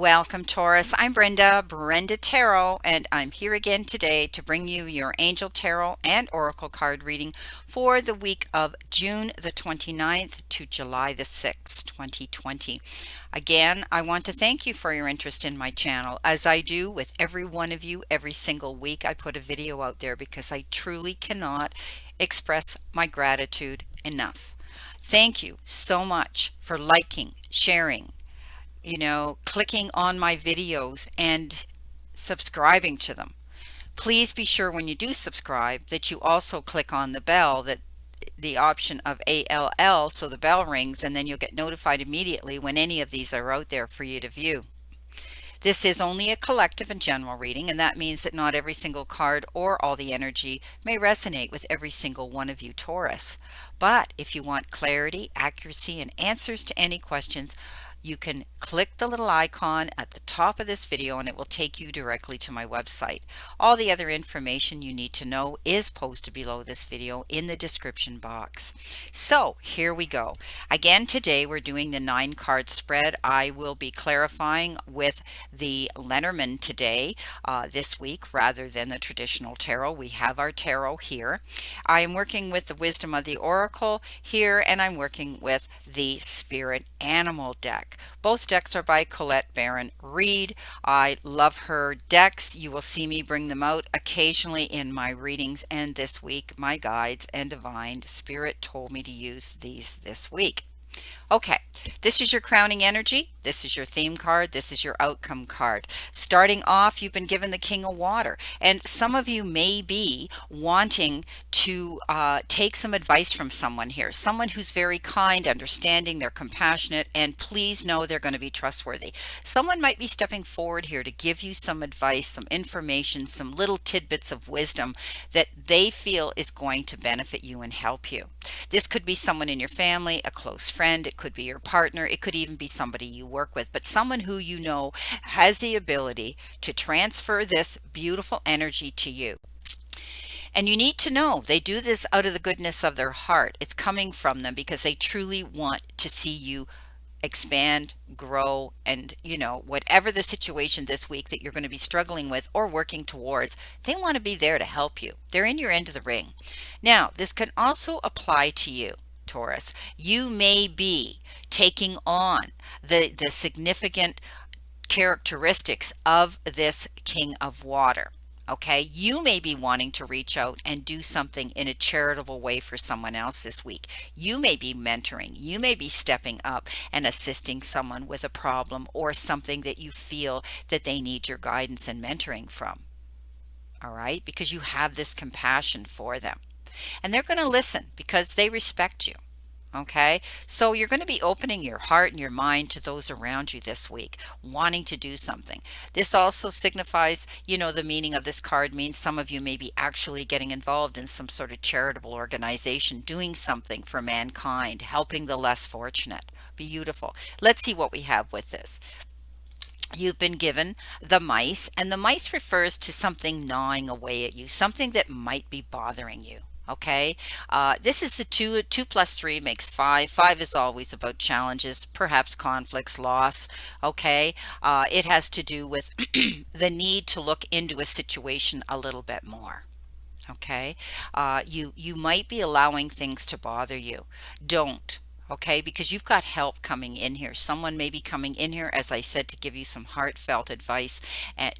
Welcome, Taurus. I'm Brenda, Brenda Tarot, and I'm here again today to bring you your Angel Tarot and Oracle card reading for the week of June the 29th to July the 6th, 2020. Again, I want to thank you for your interest in my channel, as I do with every one of you every single week. I put a video out there because I truly cannot express my gratitude enough. Thank you so much for liking, sharing, clicking on my videos and subscribing to them. Please be sure when you do subscribe that you also click on the bell, that the option of ALL, so the bell rings, and then you'll get notified immediately when any of these are out there for you to view. This is only a collective and general reading, and that means that not every single card or all the energy may resonate with every single one of you, Taurus. But if you want clarity, accuracy, and answers to any questions, you can click the little icon at the top of this video and it will take you directly to my website. All the other information you need to know is posted below this video in the description box. So here we go. Again, today we're doing the 9-card spread. I will be clarifying with the Lenormand today, this week, rather than the traditional tarot. We have our tarot here. I am working with the Wisdom of the Oracle here, and I'm working with the Spirit Animal deck. Both decks are by Colette Baron Reed. I love her decks. You will see me bring them out occasionally in my readings, and this week my guides and divine spirit told me to use these this week. Okay, this is your crowning energy. This is your theme card. This is your outcome card. Starting off, you've been given the King of Water, and some of you may be wanting to take some advice from someone here, someone who's very kind, understanding, they're compassionate, and please know they're going to be trustworthy. Someone might be stepping forward here to give you some advice, some information, some little tidbits of wisdom that they feel is going to benefit you and help you. This could be someone in your family, a close friend, it could be your partner, it could even be somebody you work with, but someone who you know has the ability to transfer this beautiful energy to you. And you need to know they do this out of the goodness of their heart. It's coming from them because they truly want to see you expand, grow, and whatever the situation this week that you're going to be struggling with or working towards, they want to be there to help you. They're in your end of the ring. Now, this can also apply to you, Taurus. You may be taking on the significant characteristics of this King of Water. Okay, you may be wanting to reach out and do something in a charitable way for someone else this week. You may be mentoring. You may be stepping up and assisting someone with a problem or something that you feel that they need your guidance and mentoring from. All right, because you have this compassion for them. And they're going to listen because they respect you. Okay, so you're going to be opening your heart and your mind to those around you this week, wanting to do something. This also signifies, the meaning of this card means some of you may be actually getting involved in some sort of charitable organization, doing something for mankind, helping the less fortunate. Beautiful. Let's see what we have with this. You've been given the mice, and the mice refers to something gnawing away at you, something that might be bothering you. Okay, this is the 2 plus 3 makes 5. 5 is always about challenges, perhaps conflicts, loss. Okay, it has to do with the need to look into a situation a little bit more. Okay, you might be allowing things to bother you. Don't. Okay, because you've got help coming in here. Someone may be coming in here, as I said, to give you some heartfelt advice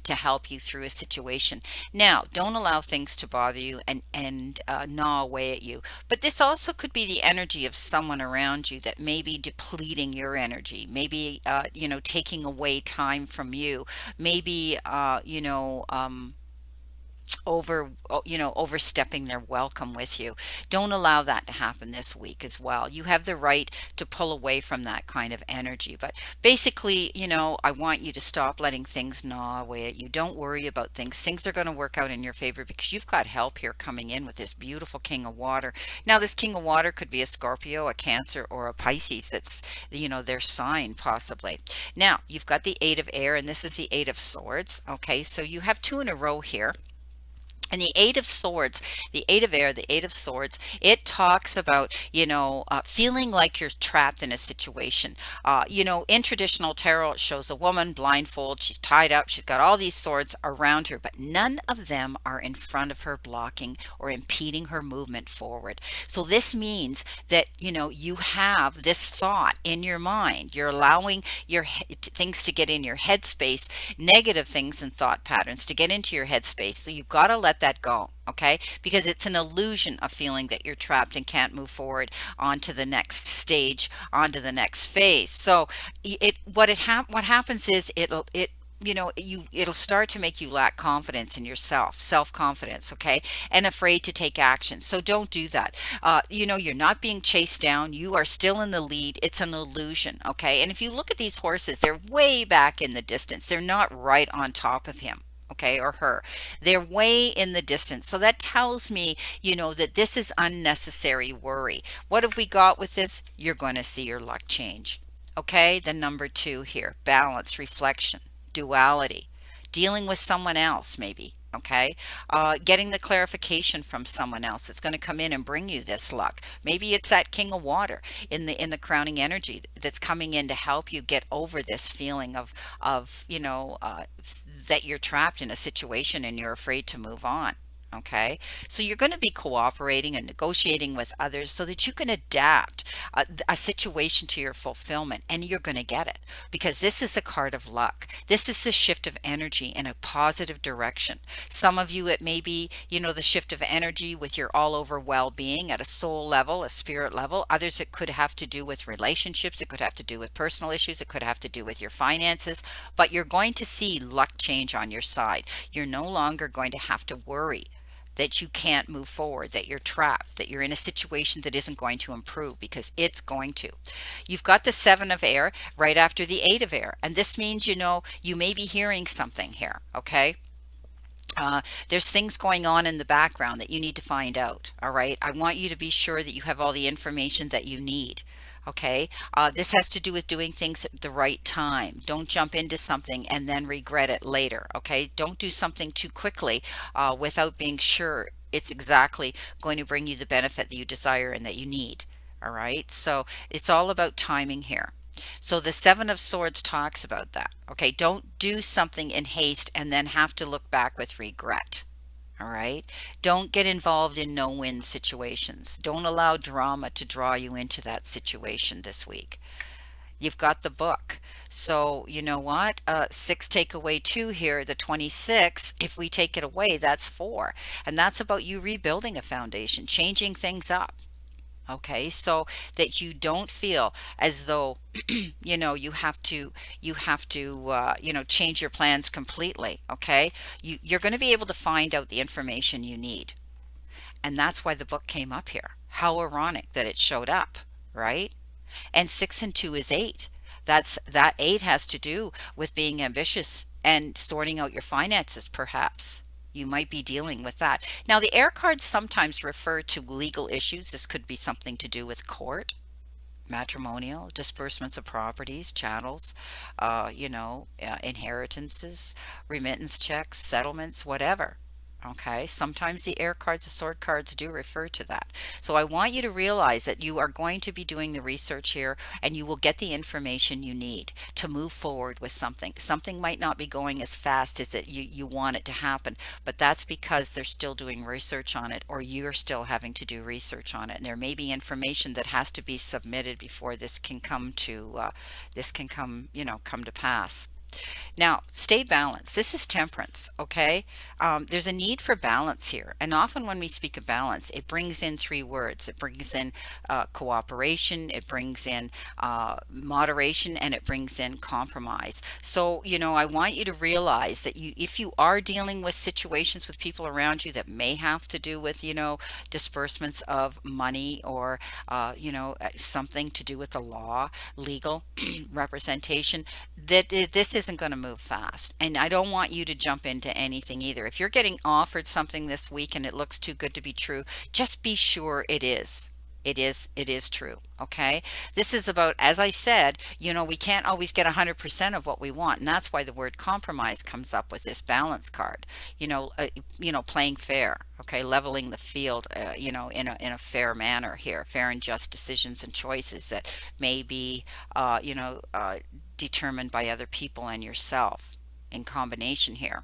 to help you through a situation. Now, don't allow things to bother you and gnaw away at you. But this also could be the energy of someone around you that may be depleting your energy, maybe, taking away time from you, maybe, overstepping their welcome with you. Don't allow that to happen this week as well. You have the right to pull away from that kind of energy. But basically, I want you to stop letting things gnaw away at you. Don't worry about things. Things are going to work out in your favor because you've got help here coming in with this beautiful King of Water. Now, this King of Water could be a Scorpio, a Cancer, or a Pisces. That's, their sign possibly. Now, you've got the 8 of Air, and this is the 8 of Swords. Okay, so you have 2 in a row here. And the Eight of Swords, the Eight of Air, the Eight of Swords, it talks about, feeling like you're trapped in a situation. In traditional tarot, it shows a woman blindfold. She's tied up. She's got all these swords around her, but none of them are in front of her, blocking or impeding her movement forward. So this means that, you have this thought in your mind. You're allowing things to get in your headspace, negative things and thought patterns to get into your headspace. So you've got to let that go, okay? Because it's an illusion of feeling that you're trapped and can't move forward onto the next stage, onto the next phase. So what happens is it'll start to make you lack confidence in yourself, self-confidence, okay, and afraid to take action. So don't do that. You're not being chased down. You are still in the lead. It's an illusion, okay? And if you look at these horses, they're way back in the distance. They're not right on top of him, okay, or her. They're way in the distance. So that tells me, that this is unnecessary worry. What have we got with this? You're going to see your luck change. Okay, the number two here, balance, reflection, duality, dealing with someone else, maybe. Okay, getting the clarification from someone else that's going to come in and bring you this luck. Maybe it's that King of Water in the crowning energy that's coming in to help you get over this feeling of that you're trapped in a situation and you're afraid to move on. Okay, so you're going to be cooperating and negotiating with others so that you can adapt a situation to your fulfillment, and you're going to get it because this is a card of luck. This is the shift of energy in a positive direction. Some of you, it may be, the shift of energy with your all over well being at a soul level, a spirit level. Others, it could have to do with relationships, it could have to do with personal issues, it could have to do with your finances, but you're going to see luck change on your side. You're no longer going to have to worry that you can't move forward, that you're trapped, that you're in a situation that isn't going to improve, because it's going to. You've got the Seven of Air right after the Eight of Air. And this means, you may be hearing something here, okay? There's things going on in the background that you need to find out. All right. I want you to be sure that you have all the information that you need. Okay. This has to do with doing things at the right time. Don't jump into something and then regret it later. Okay. Don't do something too quickly without being sure it's exactly going to bring you the benefit that you desire and that you need. All right. So it's all about timing here. So the Seven of Swords talks about that. Okay, don't do something in haste and then have to look back with regret. All right. Don't get involved in no-win situations. Don't allow drama to draw you into that situation this week. You've got the book. So you know what? Six take away two here, the 26. If we take it away, that's four. And that's about you rebuilding a foundation, changing things up. Okay, so that you don't feel as though you have to change your plans completely. Okay, you're going to be able to find out the information you need, and that's why the book came up here. How ironic that it showed up, right? And six and two is eight. That eight has to do with being ambitious and sorting out your finances, perhaps. You might be dealing with that. Now, the air cards sometimes refer to legal issues. This could be something to do with court, matrimonial, disbursements of properties, chattels, inheritances, remittance checks, settlements, whatever. Okay, sometimes the air cards, the sword cards do refer to that. So I want you to realize that you are going to be doing the research here and you will get the information you need to move forward with something. Something might not be going as fast as you want it to happen, but that's because they're still doing research on it, or you're still having to do research on it. And there may be information that has to be submitted before this can come come to pass. Now, stay balanced. This is temperance, okay? There's a need for balance here. And often when we speak of balance, it brings in three words. It brings in cooperation, it brings in moderation, and it brings in compromise. So, I want you to realize that if you are dealing with situations with people around you that may have to do with, disbursements of money, or, something to do with the law, legal representation, that this isn't going to move fast. And I don't want you to jump into anything either. If you're getting offered something this week and it looks too good to be true, just be sure it is. It is true. Okay. This is about, as I said, we can't always get 100% of what we want. And that's why the word compromise comes up with this balance card, playing fair. Okay. Leveling the field, in a fair manner here, fair and just decisions and choices that may be, determined by other people and yourself in combination here.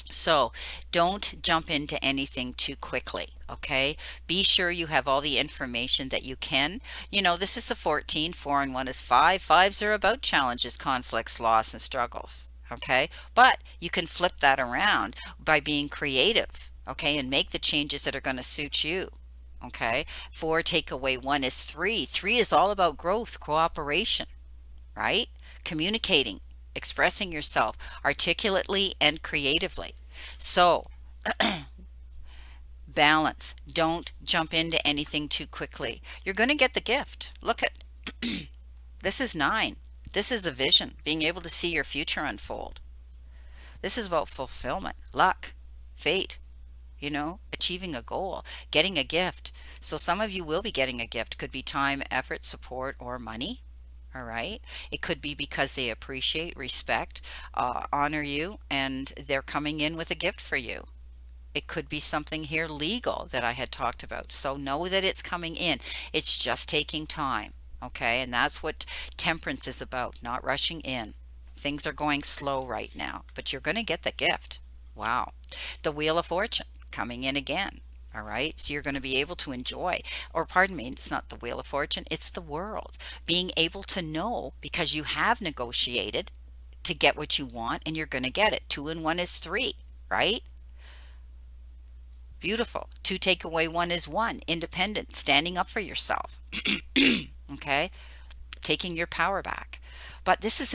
So don't jump into anything too quickly, okay? Be sure you have all the information that you can. This is the 14. 4 and 1 is 5. Fives are about challenges, conflicts, loss, and struggles, okay? But you can flip that around by being creative, okay? And make the changes that are going to suit you, okay? 4 take away 1 is 3. 3 is all about growth, cooperation, right? Communicating, expressing yourself articulately and creatively. So, balance. Don't jump into anything too quickly. You're going to get the gift. Look at this is 9. This is a vision, being able to see your future unfold. This is about fulfillment, luck, fate, achieving a goal, getting a gift. So some of you will be getting a gift. Could be time, effort, support, or money. All right. It could be because they appreciate, respect, honor you, and they're coming in with a gift for you. It could be something here legal that I had talked about. So know that it's coming in. It's just taking time. Okay. And that's what temperance is about, not rushing in. Things are going slow right now, but you're going to get the gift. Wow. The Wheel of Fortune coming in again. All right. So you're going to be able to enjoy, or pardon me, it's not the Wheel of Fortune, it's the world. Being able to know because you have negotiated to get what you want and you're going to get it. 2 and 1 is 3, right? Beautiful. 2 take away 1 is 1. Independent, standing up for yourself. Okay? Taking your power back. But this is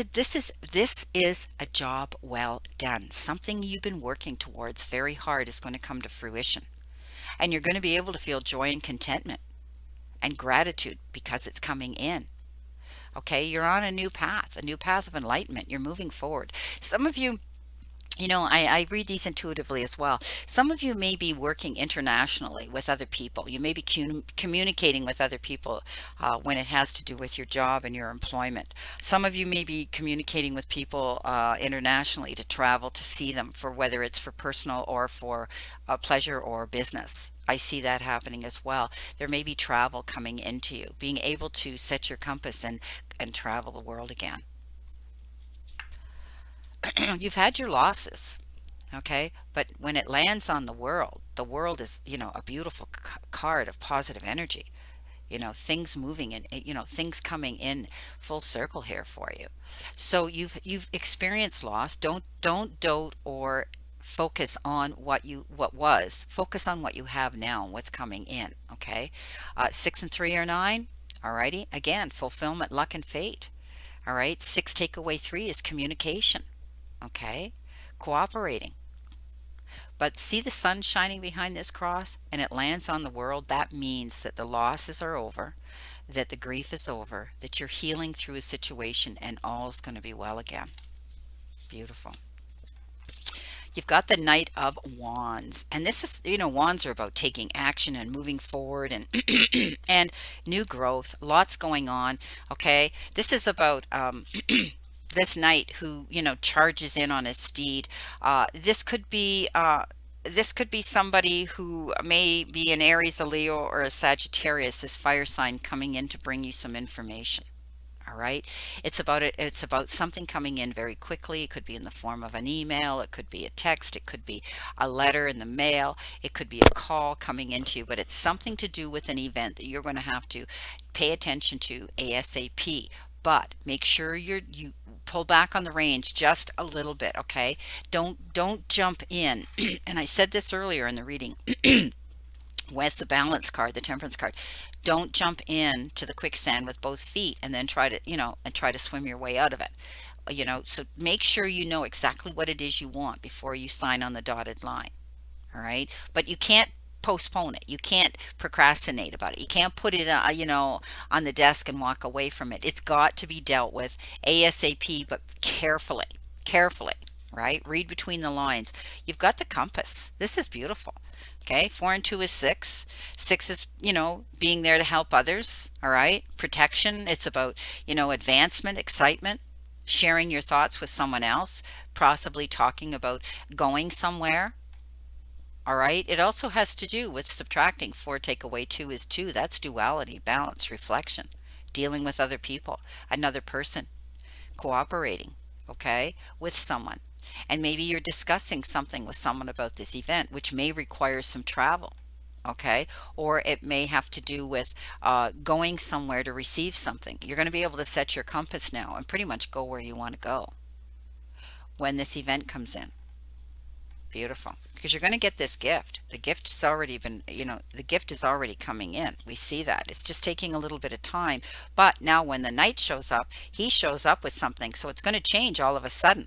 a job well done. Something you've been working towards very hard is going to come to fruition. And you're going to be able to feel joy and contentment and gratitude because it's coming in. Okay, you're on a new path of enlightenment. You're moving forward. Some of you, I read these intuitively as well. Some of you may be working internationally with other people. You may be communicating with other people when it has to do with your job and your employment. Some of you may be communicating with people internationally to travel to see them, for whether it's for personal or for pleasure or business. I see that happening as well. There may be travel coming into you, being able to set your compass and travel the world again. You've had your losses, okay? But when it lands on the world is, a beautiful card of positive energy. Things moving and, things coming in full circle here for you. So you've experienced loss. Don't dote or focus on what was. Focus on what you have now and what's coming in, okay? 6 and 3 are 9. Alrighty. Again, fulfillment, luck, and fate. All right. 6 take away 3 is communication. Okay, cooperating. But see the sun shining behind this cross and it lands on the world. That means that the losses are over, that the grief is over, that you're healing through a situation and all's going to be well again. Beautiful. You've got the Knight of Wands, and this is, wands are about taking action and moving forward and and new growth, lots going on. Okay, this is about this knight who, charges in on his steed. This could be somebody who may be an Aries, a Leo, or a Sagittarius, this fire sign coming in to bring you some information. All right. It's about something coming in very quickly. It could be in the form of an email, it could be a text, it could be a letter in the mail, it could be a call coming into you, but it's something to do with an event that you're going to have to pay attention to ASAP. But make sure you pull back on the reins just a little bit, okay? Don't jump in. And I said this earlier in the reading with the balance card, the temperance card. Don't jump in to the quicksand with both feet and then try to swim your way out of it. So make sure you know exactly what it is you want before you sign on the dotted line. All right? But you can't postpone it. You can't procrastinate about it. You can't put it on the desk and walk away from it. It's got to be dealt with ASAP, but carefully, right? Read between the lines. You've got the compass. This is beautiful. Okay, 4 and 2 is 6. 6 is, being there to help others, all right? Protection, it's about, advancement, excitement, sharing your thoughts with someone else, possibly talking about going somewhere, all right? It also has to do with subtracting. 4 take away 2 is 2. That's duality, balance, reflection, dealing with other people, another person, cooperating, okay, with someone. And maybe you're discussing something with someone about this event, which may require some travel, okay, or it may have to do with going somewhere to receive something. You're going to be able to set your compass now and pretty much go where you want to go when this event comes in. Beautiful. Because you're going to get this gift. The gift has already been, the gift is already coming in. We see that. It's just taking a little bit of time. But now when the knight shows up, he shows up with something. So it's going to change all of a sudden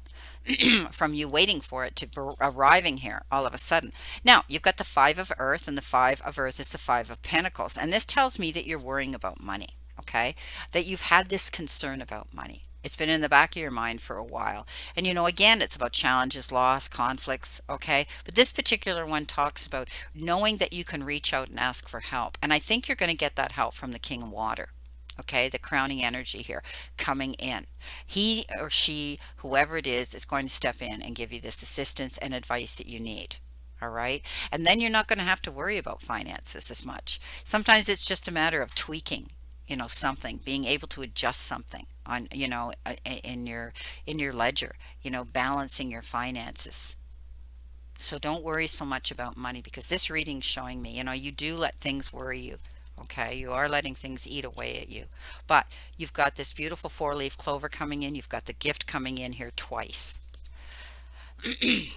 from you waiting for it to arriving here all of a sudden. Now, you've got the 5 of Earth, and the 5 of Earth is the 5 of Pentacles. And this tells me that you're worrying about money, okay? That you've had this concern about money. It's been in the back of your mind for a while. And again, it's about challenges, loss, conflicts, okay? But this particular one talks about knowing that you can reach out and ask for help. And I think you're going to get that help from the King of Water, okay? The crowning energy here coming in. He or she, whoever it is going to step in and give you this assistance and advice that you need. All right. And then you're not going to have to worry about finances as much. Sometimes it's just a matter of tweaking, something, being able to adjust something on, in your ledger, balancing your finances. So don't worry so much about money, because this reading's showing me, you do let things worry you. Okay, you are letting things eat away at you. But you've got this beautiful 4-leaf clover coming in. You've got the gift coming in here twice.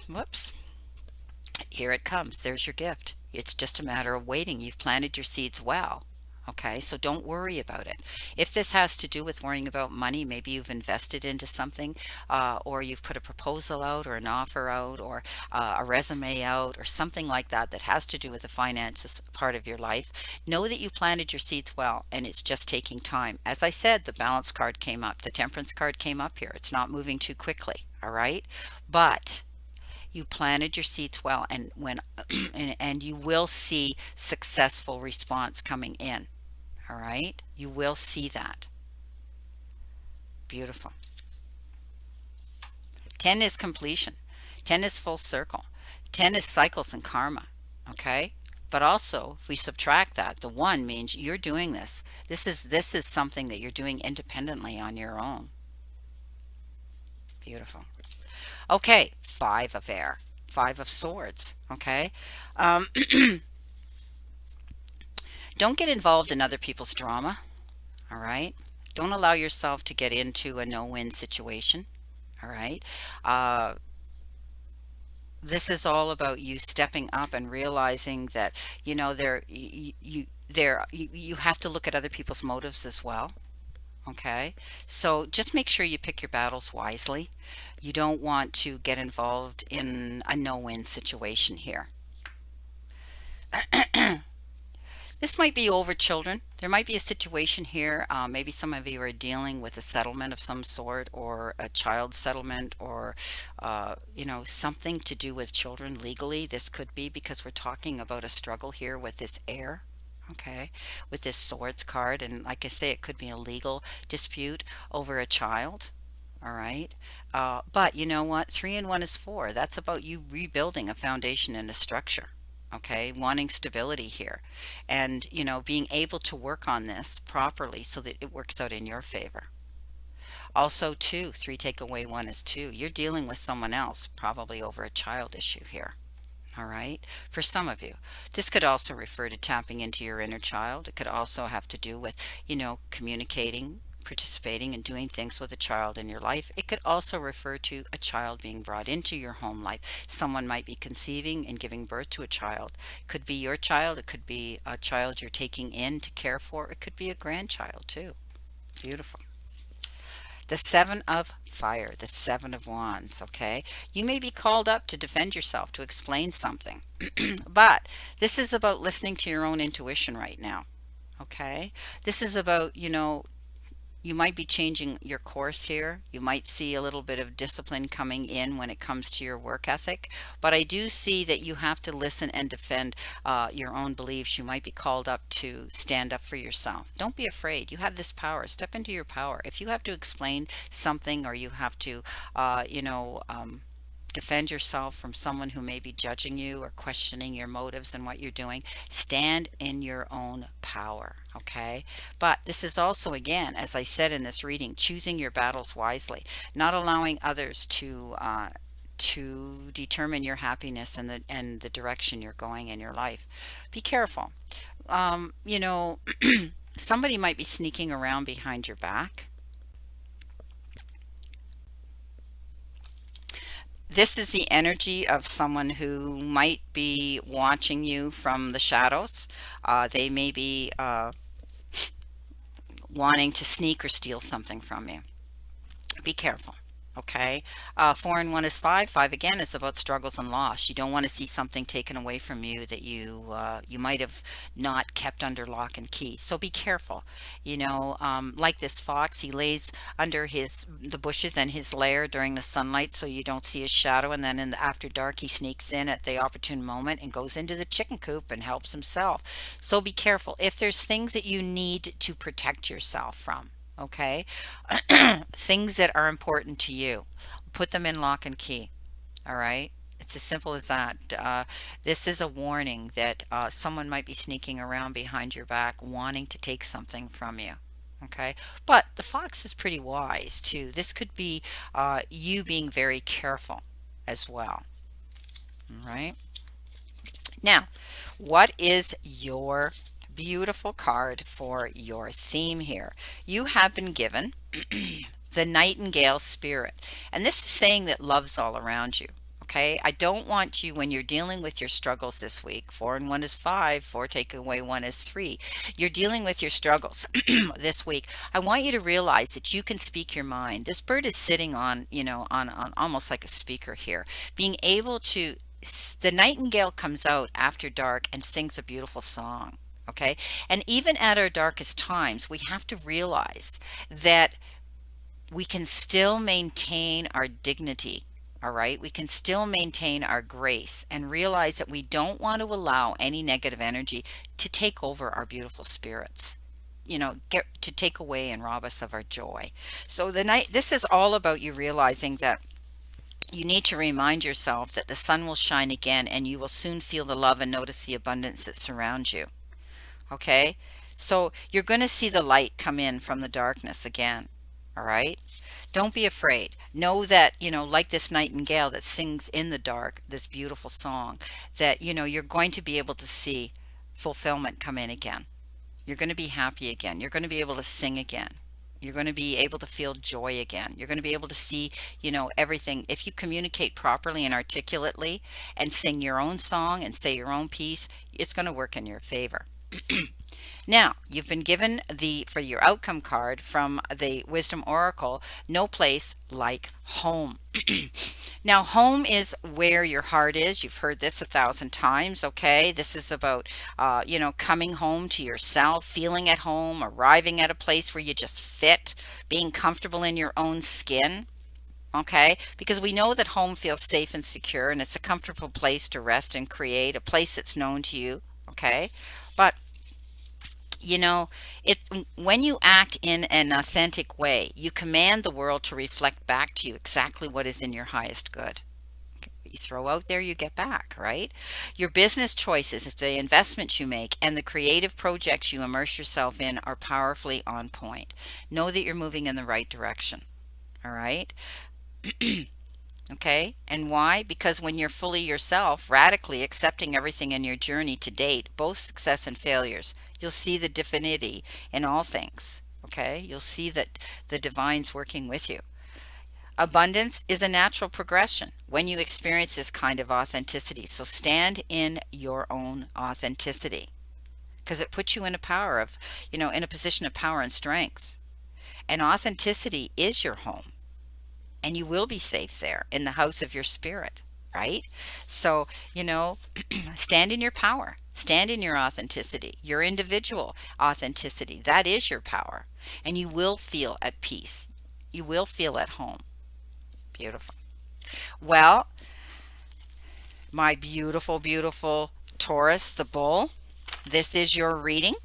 Whoops. Here it comes. There's your gift. It's just a matter of waiting. You've planted your seeds well. Okay, so don't worry about it. If this has to do with worrying about money, maybe you've invested into something, or you've put a proposal out or an offer out, or a resume out, or something like that that has to do with the finances part of your life, know that you planted your seeds well, and it's just taking time. As I said, the balance card came up. The temperance card came up here. It's not moving too quickly, all right? But you planted your seeds well, and and you will see successful response coming in. All right, you will see that. Beautiful. 10 is completion. 10 is full circle. 10 is cycles and karma. Okay, but also if we subtract that, the 1 means you're doing this. This is something that you're doing independently on your own. Beautiful. Okay, 5 of air, 5 of swords. Okay. Don't get involved in other people's drama, all right? Don't allow yourself to get into a no-win situation, all right? This is all about you stepping up and realizing that, you have to look at other people's motives as well, okay? So just make sure you pick your battles wisely. You don't want to get involved in a no-win situation here. This might be over children. There might be a situation here. Maybe some of you are dealing with a settlement of some sort, or a child settlement, or, something to do with children legally. This could be because we're talking about a struggle here with this air, okay, with this swords card. And like I say, it could be a legal dispute over a child. All right. But you know what? 3 and 1 is 4. That's about you rebuilding a foundation and a structure. Okay, wanting stability here, and being able to work on this properly so that it works out in your favor. Also 2, 3 take away 1 is 2. You're dealing with someone else, probably over a child issue here. All right, for some of you. This could also refer to tapping into your inner child. It could also have to do with, communicating, participating, and doing things with a child in your life. It could also refer to a child being brought into your home life. Someone might be conceiving and giving birth to a child. It could be your child. It could be a child you're taking in to care for. It could be a grandchild too. Beautiful. The 7 of fire, the 7 of wands, okay? You may be called up to defend yourself, to explain something. But this is about listening to your own intuition right now, okay? This is about, you might be changing your course here. You might see a little bit of discipline coming in when it comes to your work ethic. But I do see that you have to listen and defend your own beliefs. You might be called up to stand up for yourself. Don't be afraid. You have this power. Step into your power. If you have to explain something, or you have to, defend yourself from someone who may be judging you or questioning your motives and what you're doing, stand in your own power, okay? But this is also, again, as I said in this reading, choosing your battles wisely, not allowing others to determine your happiness and the direction you're going in your life. Be careful. You know, somebody might be sneaking around behind your back. This is the energy of someone who might be watching you from the shadows. They may be wanting to sneak or steal something from you. Be careful. Okay. 4 and 1 is 5. 5 again is about struggles and loss. You don't want to see something taken away from you that you might have not kept under lock and key. So be careful. Like this fox, he lays under the bushes and his lair during the sunlight so you don't see his shadow, and then after dark he sneaks in at the opportune moment and goes into the chicken coop and helps himself. So be careful. If there's things that you need to protect yourself from, okay, things that are important to you, put them in lock and key. All right. It's as simple as that. This is a warning that someone might be sneaking around behind your back wanting to take something from you. Okay. But the fox is pretty wise too. This could be you being very careful as well. All right. Now, what is your beautiful card for your theme here? You have been given the Nightingale spirit. And this is saying that love's all around you. Okay, I don't want you, when you're dealing with your struggles this week, 4 and 1 is 5, 4 take away 1 is 3. You're dealing with your struggles this week. I want you to realize that you can speak your mind. This bird is sitting on, on almost like a speaker here, being able to, the nightingale comes out after dark and sings a beautiful song. Okay, and even at our darkest times, we have to realize that we can still maintain our dignity. All right, we can still maintain our grace and realize that we don't want to allow any negative energy to take over our beautiful spirits, get to take away and rob us of our joy. So this is all about you realizing that you need to remind yourself that the sun will shine again and you will soon feel the love and notice the abundance that surrounds you. Okay, so you're going to see the light come in from the darkness again. All right, don't be afraid. Know that, like this nightingale that sings in the dark, this beautiful song, that, you're going to be able to see fulfillment come in again. You're going to be happy again. You're going to be able to sing again. You're going to be able to feel joy again. You're going to be able to see, everything. If you communicate properly and articulately and sing your own song and say your own piece, it's going to work in your favor. Now, you've been given for your outcome card from the Wisdom Oracle, no place like home. Now, home is where your heart is. You've heard this 1,000 times, okay? This is about, coming home to yourself, feeling at home, arriving at a place where you just fit, being comfortable in your own skin. Okay, because we know that home feels safe and secure, and it's a comfortable place to rest and create, a place that's known to you. Okay, but it when you act in an authentic way, you command the world to reflect back to you exactly what is in your highest good. What you throw out there, you get back, right? Your business choices, the investments you make, and the creative projects you immerse yourself in are powerfully on point. Know that you're moving in the right direction. All right. Okay, and why? Because when you're fully yourself, radically accepting everything in your journey to date, both success and failures, you'll see the divinity in all things. Okay, you'll see that the divine's working with you. Abundance is a natural progression when you experience this kind of authenticity. So stand in your own authenticity, because it puts you in a power of, in a position of power and strength. And authenticity is your home. And you will be safe there in the house of your spirit. right? So, stand in your power, stand in your authenticity, your individual authenticity. That is your power. And you will feel at peace. You will feel at home. Beautiful. Well, my beautiful, beautiful Taurus, the bull, this is your reading.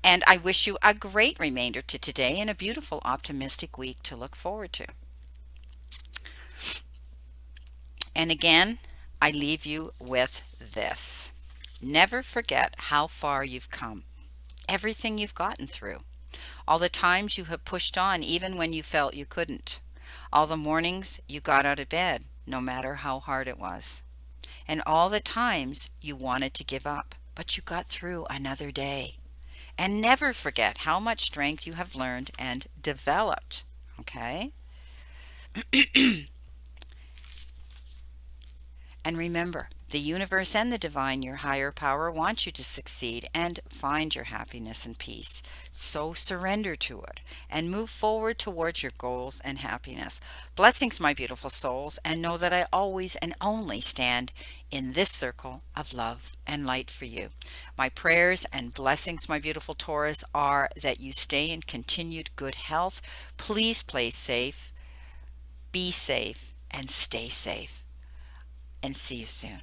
And I wish you a great remainder to today and a beautiful, optimistic week to look forward to. And again, I leave you with this. Never forget how far you've come, everything you've gotten through, all the times you have pushed on even when you felt you couldn't, all the mornings you got out of bed, no matter how hard it was, and all the times you wanted to give up, but you got through another day. And never forget how much strength you have learned and developed. Okay? And remember, the universe and the divine, your higher power, want you to succeed and find your happiness and peace. So surrender to it and move forward towards your goals and happiness. Blessings, my beautiful souls, and know that I always and only stand in this circle of love and light for you. My prayers and blessings, my beautiful Taurus, are that you stay in continued good health. Please play safe, be safe, and stay safe. And see you soon.